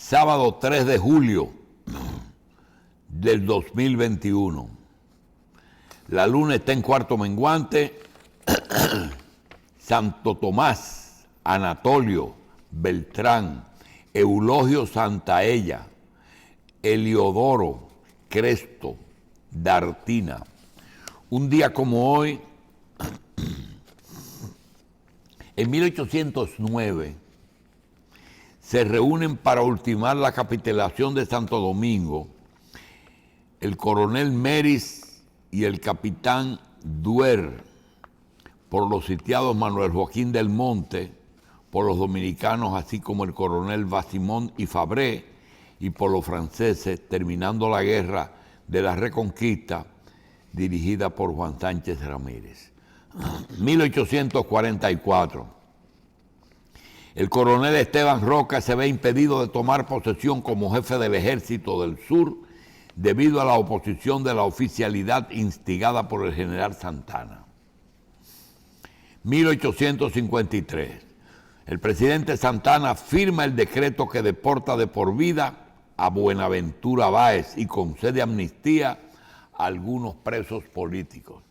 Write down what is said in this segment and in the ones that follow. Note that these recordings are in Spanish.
Sábado 3 de julio del 2021. La luna está en cuarto menguante. Santo Tomás, Anatolio, Beltrán, Eulogio Santaella, Heliodoro, Cresto, Dartina. Un día como hoy, en 1809, se reúnen para ultimar la capitulación de Santo Domingo el coronel Meris y el capitán Duer, por los sitiados Manuel Joaquín del Monte, por los dominicanos, así como el coronel Basimón y Fabré, y por los franceses, terminando la guerra de la Reconquista, dirigida por Juan Sánchez Ramírez. 1844. El coronel Esteban Roca se ve impedido de tomar posesión como jefe del Ejército del Sur debido a la oposición de la oficialidad instigada por el general Santana. 1853. El presidente Santana firma el decreto que deporta de por vida a Buenaventura Báez y concede amnistía a algunos presos políticos.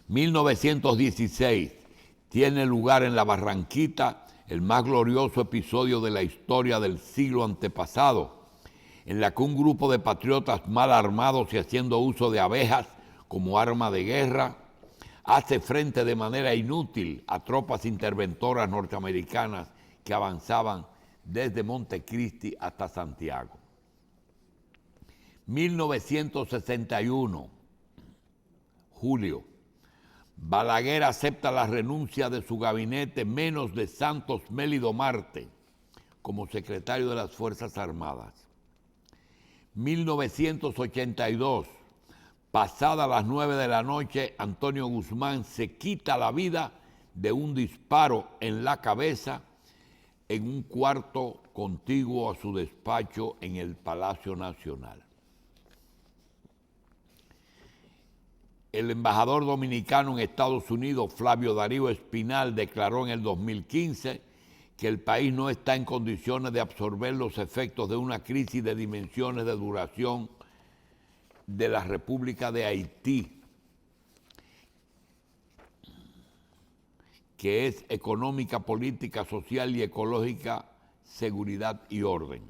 1916. Tiene lugar en la Barranquita el más glorioso episodio de la historia del siglo antepasado, en la que un grupo de patriotas mal armados y haciendo uso de abejas como arma de guerra, hace frente de manera inútil a tropas interventoras norteamericanas que avanzaban desde Montecristi hasta Santiago. 1961, julio. Balaguer acepta la renuncia de su gabinete menos de Santos Mélido Marte como secretario de las Fuerzas Armadas. 1982, pasada las 9 de la noche, Antonio Guzmán se quita la vida de un disparo en la cabeza en un cuarto contiguo a su despacho en el Palacio Nacional. El embajador dominicano en Estados Unidos, Flavio Darío Espinal, declaró en el 2015 que el país no está en condiciones de absorber los efectos de una crisis de dimensiones de duración de la República de Haití, que es económica, política, social y ecológica, seguridad y orden.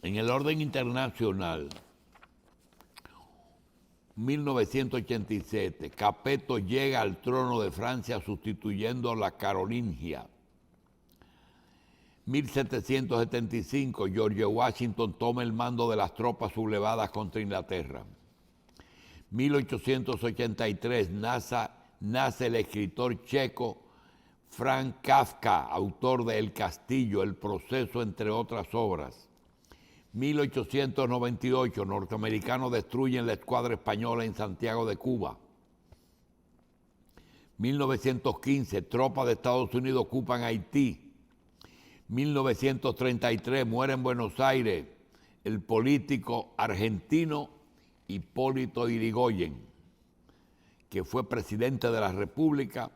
En el orden internacional, 1987, Capeto llega al trono de Francia sustituyendo a la Carolingia. 1775, George Washington toma el mando de las tropas sublevadas contra Inglaterra. 1883, nace el escritor checo Franz Kafka, autor de El Castillo, El Proceso, entre otras obras. 1898, norteamericanos destruyen la escuadra española en Santiago de Cuba. 1915, tropas de Estados Unidos ocupan Haití. 1933, muere en Buenos Aires el político argentino Hipólito Yrigoyen, que fue presidente de la República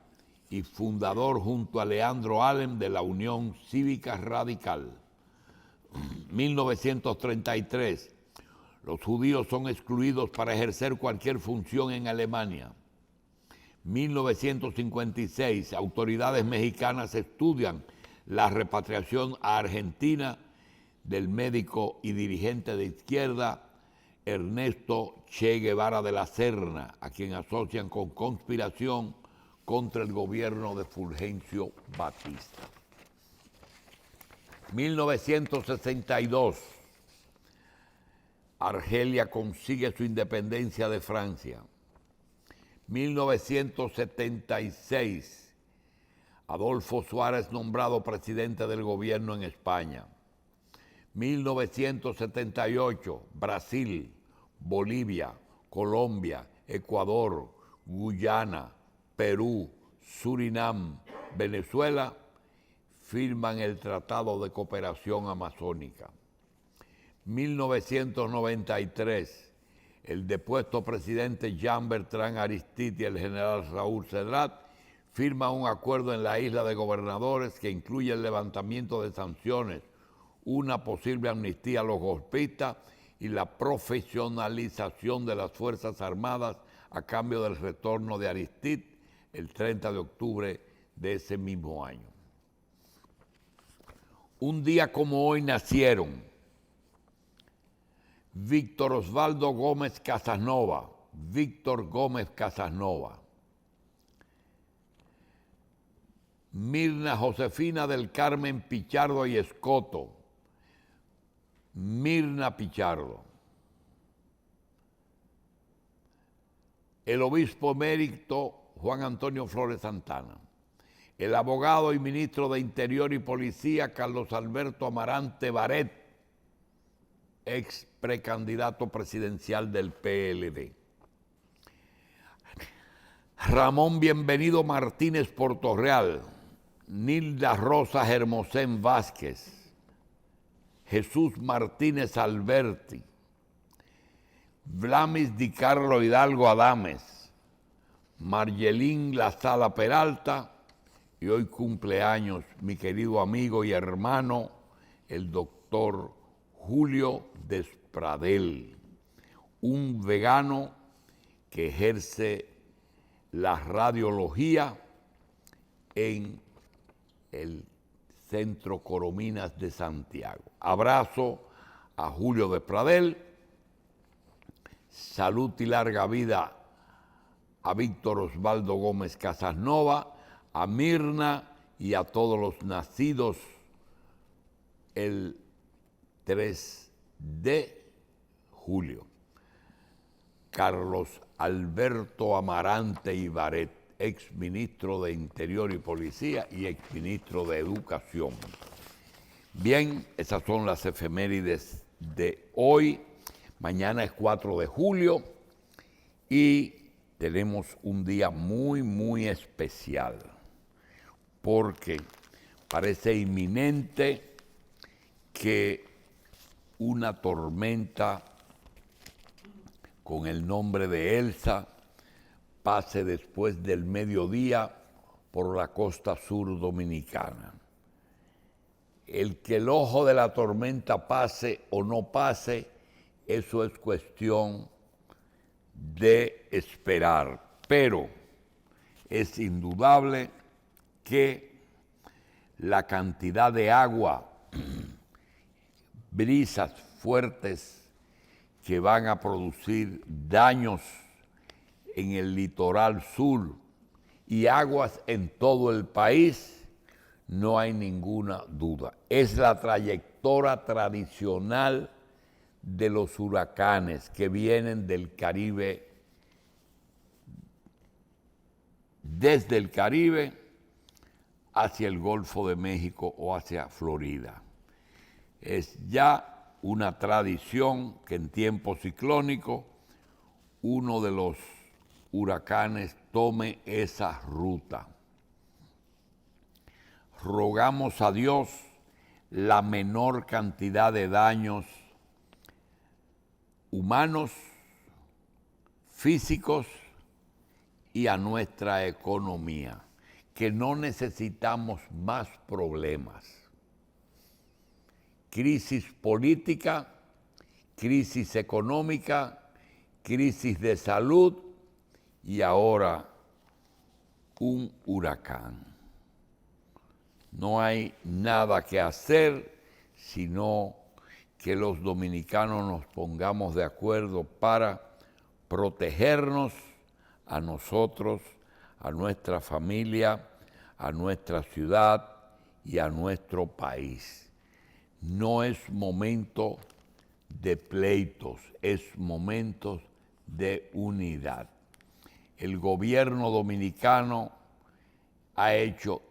y fundador junto a Leandro Alem de la Unión Cívica Radical. 1933, los judíos son excluidos para ejercer cualquier función en Alemania. 1956, autoridades mexicanas estudian la repatriación a Argentina del médico y dirigente de izquierda Ernesto Che Guevara de la Serna, a quien asocian con conspiración contra el gobierno de Fulgencio Batista. 1962, Argelia consigue su independencia de Francia. 1976, Adolfo Suárez nombrado presidente del gobierno en España. 1978, Brasil, Bolivia, Colombia, Ecuador, Guyana, Perú, Surinam, Venezuela firman el Tratado de Cooperación Amazónica. 1993, el depuesto presidente Jean Bertrand Aristide y el general Raúl Cedrat firma un acuerdo en la isla de Gobernadores que incluye el levantamiento de sanciones, una posible amnistía a los golpistas y la profesionalización de las Fuerzas Armadas a cambio del retorno de Aristide el 30 de octubre de ese mismo año. Un día como hoy nacieron Víctor Osvaldo Gómez Casanova, Víctor Gómez Casanova, Mirna Josefina del Carmen Pichardo y Escoto, Mirna Pichardo. El obispo emérito Juan Antonio Flores Santana. El abogado y ministro de Interior y Policía Carlos Alberto Amarante Baret, ex precandidato presidencial del PLD. Ramón Bienvenido Martínez Portorreal, Nilda Rosa Hermosén Vázquez, Jesús Martínez Alberti, Vlamis Di Carlo Hidalgo Adames, Margelín La Sala Peralta, y hoy cumpleaños mi querido amigo y hermano, el doctor Julio Despradel, un vegano que ejerce la radiología en el Centro Corominas de Santiago. Abrazo a Julio Despradel, salud y larga vida a Víctor Osvaldo Gómez Casanova, a Mirna y a todos los nacidos el 3 de julio. Carlos Alberto Amarante Ibaret, ex ministro de Interior y Policía y ex ministro de Educación. Bien, esas son las efemérides de hoy. Mañana es 4 de julio y tenemos un día muy, muy especial porque parece inminente que una tormenta con el nombre de Elsa pase después del mediodía por la costa sur dominicana. El que el ojo de la tormenta pase o no pase, eso es cuestión de esperar. Pero es indudable que la cantidad de agua, brisas fuertes que van a producir daños en el litoral sur y aguas en todo el país, no hay ninguna duda. Es la trayectoria tradicional de los huracanes que vienen del Caribe, desde el Caribe hacia el Golfo de México o hacia Florida. Es ya una tradición que en tiempo ciclónico uno de los huracanes tome esa ruta. Rogamos a Dios la menor cantidad de daños humanos, físicos y a nuestra economía, que no necesitamos más problemas. Crisis política, crisis económica, crisis de salud y ahora un huracán. No hay nada que hacer sino que los dominicanos nos pongamos de acuerdo para protegernos a nosotros, a nuestra familia, a nuestra ciudad y a nuestro país. No es momento de pleitos, es momento de unidad. El gobierno dominicano ha hecho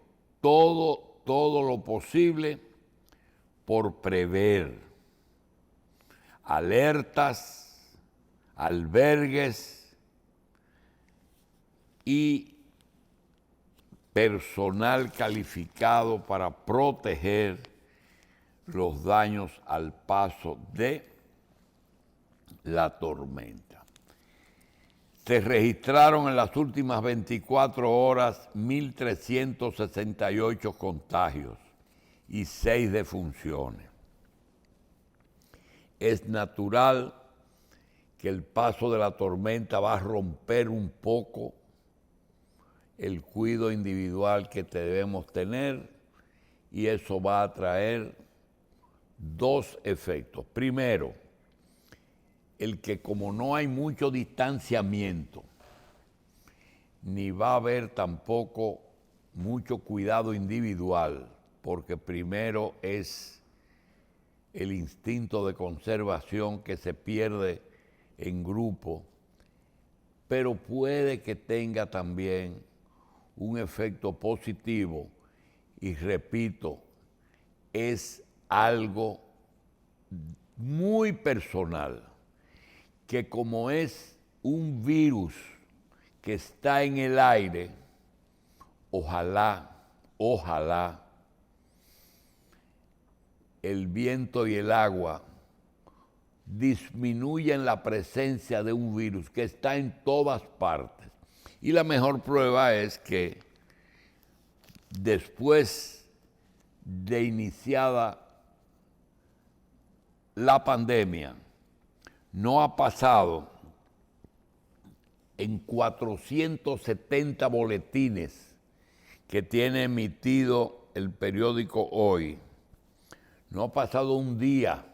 todo lo posible por prever alertas, albergues y personal calificado para proteger los daños al paso de la tormenta. Se registraron en las últimas 24 horas 1.368 contagios y 6 defunciones. Es natural que el paso de la tormenta va a romper un poco el cuidado individual que debemos tener y eso va a traer dos efectos. Primero, el que como no hay mucho distanciamiento, ni va a haber tampoco mucho cuidado individual, porque primero es el instinto de conservación que se pierde en grupo, pero puede que tenga también un efecto positivo y repito, es algo muy personal, que como es un virus que está en el aire, ojalá el viento y el agua disminuyan la presencia de un virus que está en todas partes. Y la mejor prueba es que después de iniciada la pandemia, no ha pasado en 470 boletines que tiene emitido el periódico Hoy, no ha pasado un día,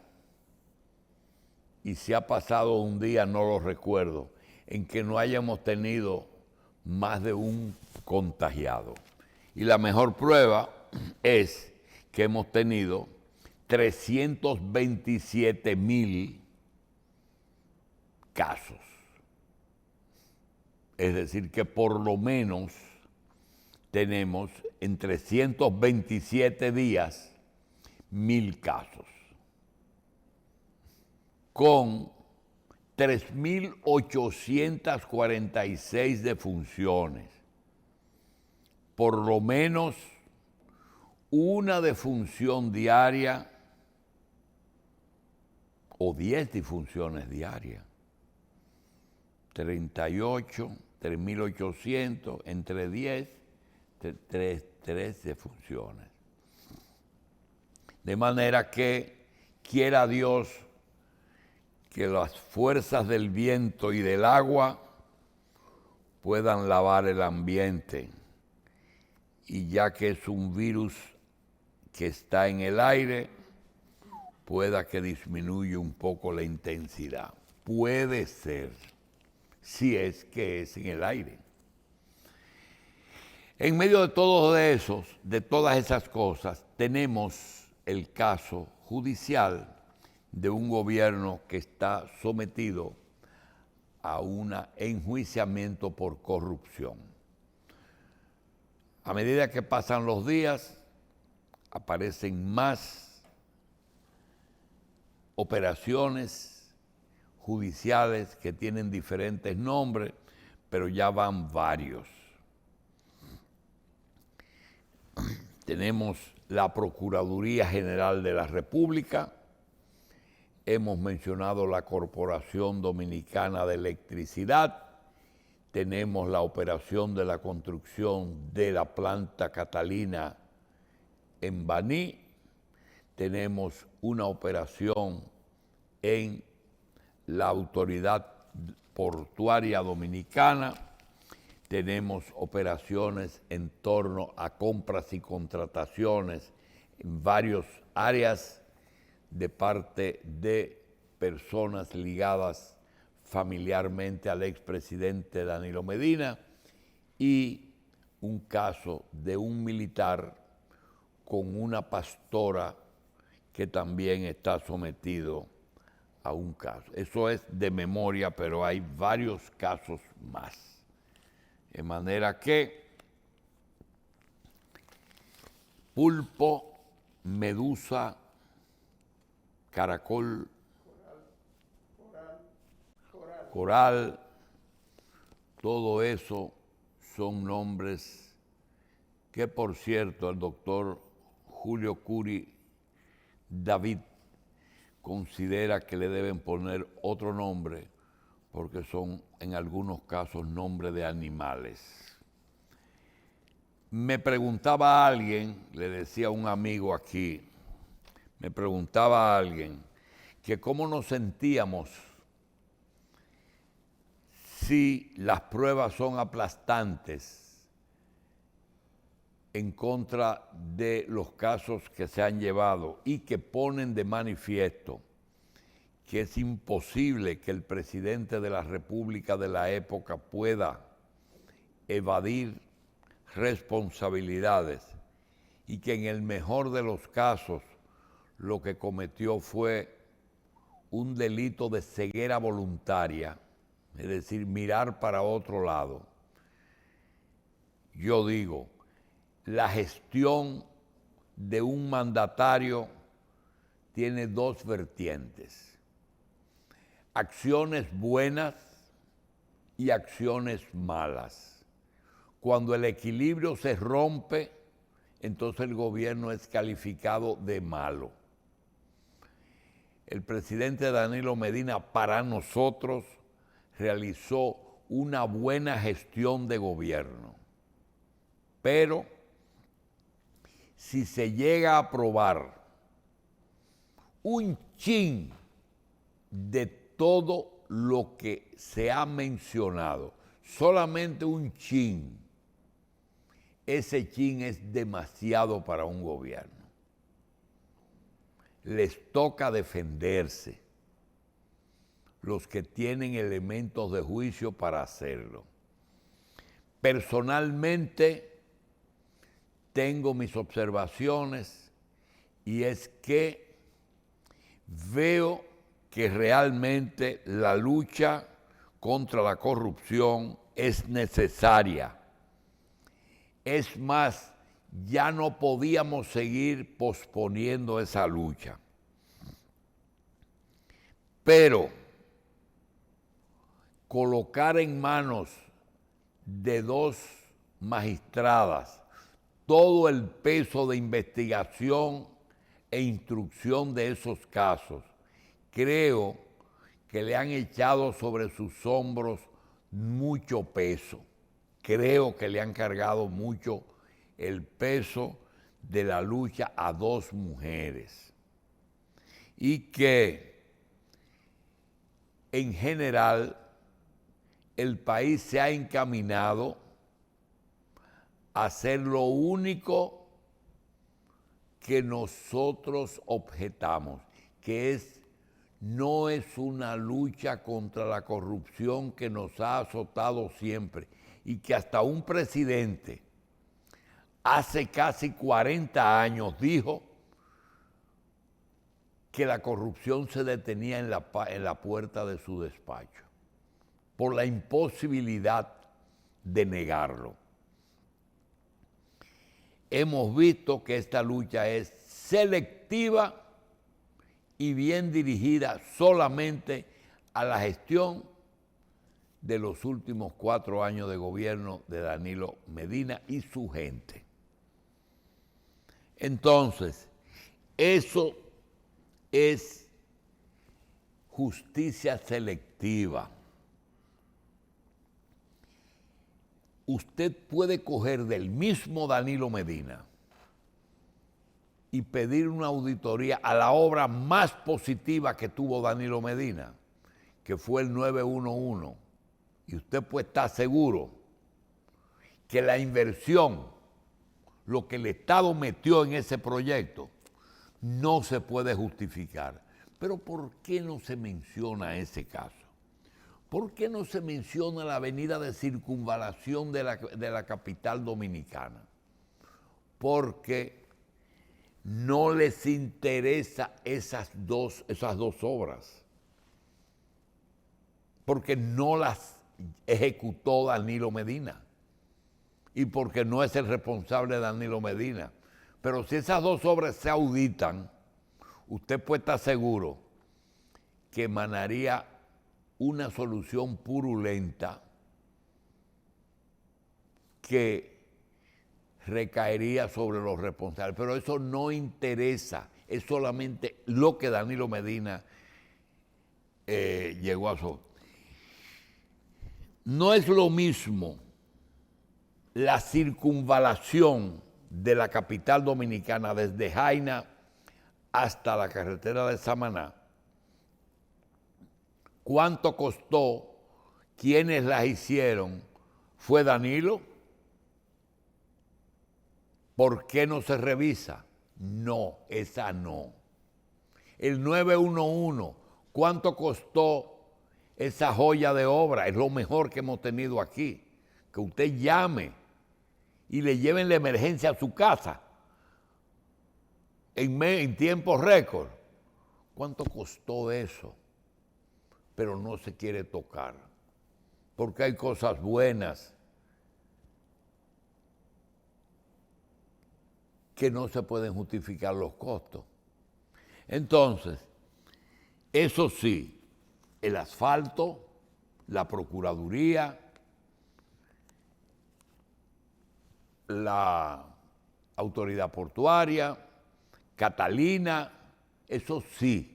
y si ha pasado un día no lo recuerdo, en que no hayamos tenido más de un contagiado. Y la mejor prueba es que hemos tenido 327,000 casos. Es decir, que por lo menos tenemos en 327 días 1,000 casos, con 3,846 defunciones. Por lo menos una defunción diaria o 10 defunciones diarias. 38, 3,800, entre 10, 3 defunciones. De manera que quiera Dios que las fuerzas del viento y del agua puedan lavar el ambiente, y ya que es un virus que está en el aire, pueda que disminuya un poco la intensidad. Puede ser, si es que es en el aire. En medio de todas esas cosas, tenemos el caso judicial de un gobierno que está sometido a un enjuiciamiento por corrupción. A medida que pasan los días, aparecen más operaciones judiciales que tienen diferentes nombres, pero ya van varios. Tenemos la Procuraduría General de la República, hemos mencionado la Corporación Dominicana de Electricidad, tenemos la operación de la construcción de la planta Catalina en Baní, tenemos una operación en la Autoridad Portuaria Dominicana, tenemos operaciones en torno a compras y contrataciones en varias áreas de parte de personas ligadas familiarmente al expresidente Danilo Medina, y un caso de un militar con una pastora que también está sometido a un caso. Eso es de memoria, pero hay varios casos más. De manera que pulpo, medusa, caracol, coral, todo eso son nombres que, por cierto, el doctor Julio Curi David considera que le deben poner otro nombre porque son en algunos casos nombres de animales. Me preguntaba alguien, le decía a un amigo aquí, me preguntaba a alguien que cómo nos sentíamos si las pruebas son aplastantes en contra de los casos que se han llevado y que ponen de manifiesto que es imposible que el presidente de la República de la época pueda evadir responsabilidades y que en el mejor de los casos lo que cometió fue un delito de ceguera voluntaria, es decir, mirar para otro lado. Yo digo, la gestión de un mandatario tiene dos vertientes: acciones buenas y acciones malas. Cuando el equilibrio se rompe, entonces el gobierno es calificado de malo. El presidente Danilo Medina, para nosotros, realizó una buena gestión de gobierno. Pero si se llega a aprobar un chin de todo lo que se ha mencionado, solamente un chin, ese chin es demasiado para un gobierno. Les toca defenderse los que tienen elementos de juicio para hacerlo. Personalmente tengo mis observaciones y es que veo que realmente la lucha contra la corrupción es necesaria. Es más, ya no podíamos seguir posponiendo esa lucha. Pero colocar en manos de dos magistradas todo el peso de investigación e instrucción de esos casos, creo que le han echado sobre sus hombros mucho peso. Creo que le han cargado mucho el peso de la lucha a dos mujeres. Y que en general el país se ha encaminado a hacer lo único que nosotros objetamos, que no es una lucha contra la corrupción que nos ha azotado siempre y que hasta un presidente hace casi 40 años dijo que la corrupción se detenía en la puerta de su despacho, por la imposibilidad de negarlo. Hemos visto que esta lucha es selectiva y bien dirigida solamente a la gestión de los últimos 4 años de gobierno de Danilo Medina y su gente. Entonces, eso es justicia selectiva. Usted puede coger del mismo Danilo Medina y pedir una auditoría a la obra más positiva que tuvo Danilo Medina, que fue el 911, y usted puede estar seguro que la inversión, lo que el Estado metió en ese proyecto, no se puede justificar. Pero ¿por qué no se menciona ese caso? ¿Por qué no se menciona la avenida de circunvalación de la capital dominicana? Porque no les interesa esas dos obras. Porque no las ejecutó Danilo Medina. Y porque no es el responsable de Danilo Medina. Pero si esas dos obras se auditan, usted puede estar seguro que emanaría una solución purulenta que recaería sobre los responsables. Pero eso no interesa, es solamente lo que Danilo Medina llegó a hacer. No es lo mismo la circunvalación de la capital dominicana desde Jaina hasta la carretera de Samaná. ¿Cuánto costó? ¿Quiénes las hicieron? ¿Fue Danilo? ¿Por qué no se revisa? No, esa no. El 911, ¿cuánto costó esa joya de obra? Es lo mejor que hemos tenido aquí. Que usted llame y le lleven la emergencia a su casa en tiempo récord. ¿Cuánto costó eso? Pero no se quiere tocar, porque hay cosas buenas que no se pueden justificar los costos. Entonces, eso sí, el asfalto, la Procuraduría, la Autoridad Portuaria, Catalina, eso sí.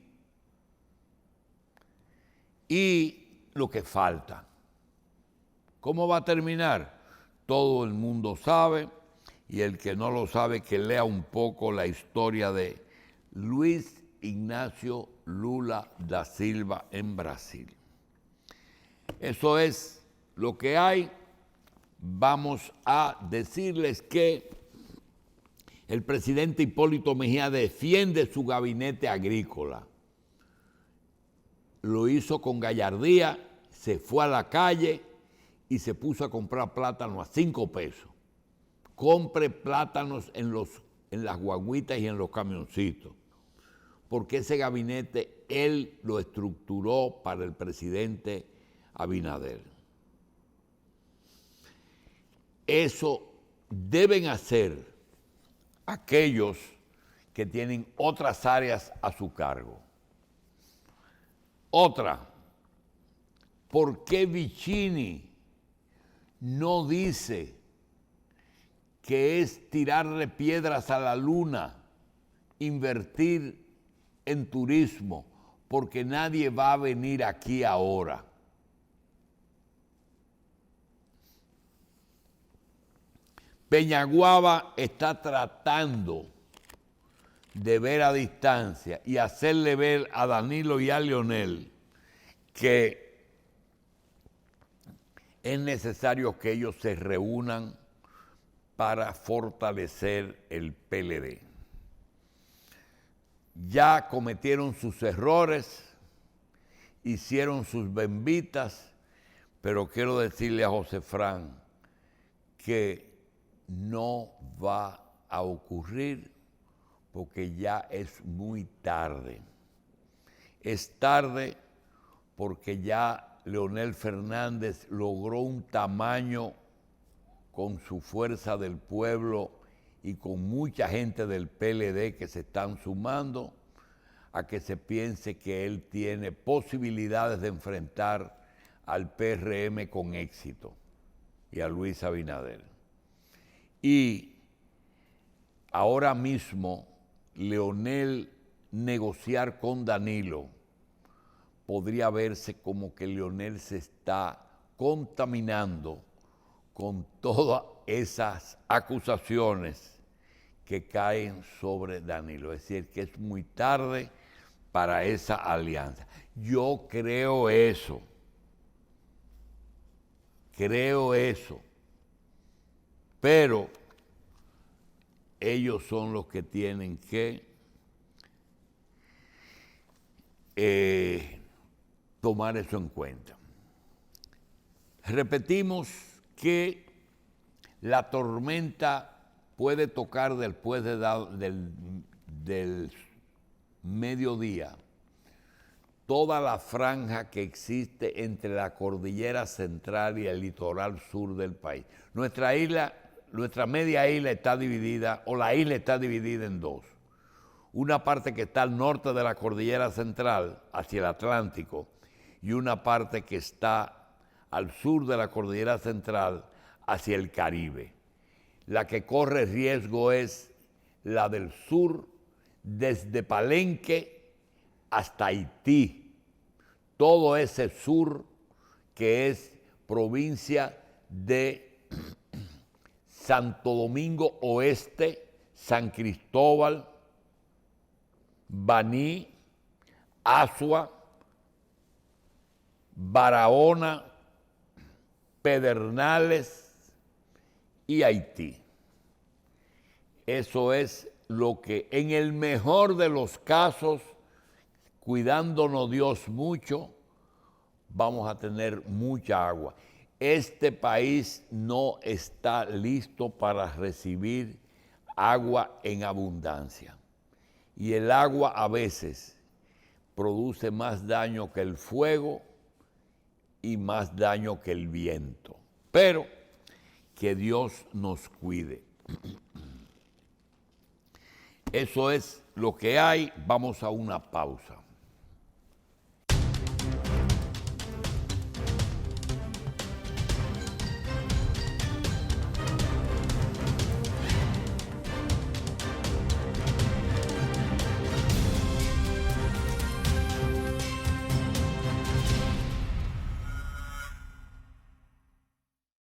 Y lo que falta. ¿Cómo va a terminar? Todo el mundo sabe, y el que no lo sabe, que lea un poco la historia de Luiz Inácio Lula da Silva en Brasil. Eso es lo que hay. Vamos a decirles que el presidente Hipólito Mejía defiende su gabinete agrícola. Lo hizo con gallardía, se fue a la calle y se puso a comprar plátano a 5 pesos. Compre plátanos en las guaguitas y en los camioncitos, porque ese gabinete él lo estructuró para el presidente Abinader. Eso deben hacer aquellos que tienen otras áreas a su cargo. Otra, ¿por qué Vicini no dice que es tirarle piedras a la luna, invertir en turismo, porque nadie va a venir aquí ahora? Peñaguaba está tratando de ver a distancia y hacerle ver a Danilo y a Leonel que es necesario que ellos se reúnan para fortalecer el PLD. Ya cometieron sus errores, hicieron sus bembitas, pero quiero decirle a José Fran que no va a ocurrir porque ya es muy tarde. Es tarde porque ya Leonel Fernández logró un tamaño con su fuerza del pueblo y con mucha gente del PLD que se están sumando a que se piense que él tiene posibilidades de enfrentar al PRM con éxito y a Luis Abinader. Y ahora mismo Leonel negociar con Danilo podría verse como que Leonel se está contaminando con todas esas acusaciones que caen sobre Danilo. Es decir, que es muy tarde para esa alianza. Yo creo eso. Pero ellos son los que tienen que tomar eso en cuenta. Repetimos que la tormenta puede tocar después del mediodía toda la franja que existe entre la cordillera central y el litoral sur del país. Nuestra media isla está dividida, o la isla está dividida en dos. Una parte que está al norte de la cordillera central, hacia el Atlántico, y una parte que está al sur de la cordillera central, hacia el Caribe. La que corre riesgo es la del sur, desde Palenque hasta Haití. Todo ese sur que es provincia de Santo Domingo Oeste, San Cristóbal, Baní, Azua, Barahona, Pedernales y Haití. Eso es lo que en el mejor de los casos, cuidándonos Dios mucho, vamos a tener mucha agua. Este país no está listo para recibir agua en abundancia. Y el agua a veces produce más daño que el fuego y más daño que el viento. Pero que Dios nos cuide. Eso es lo que hay. Vamos a una pausa.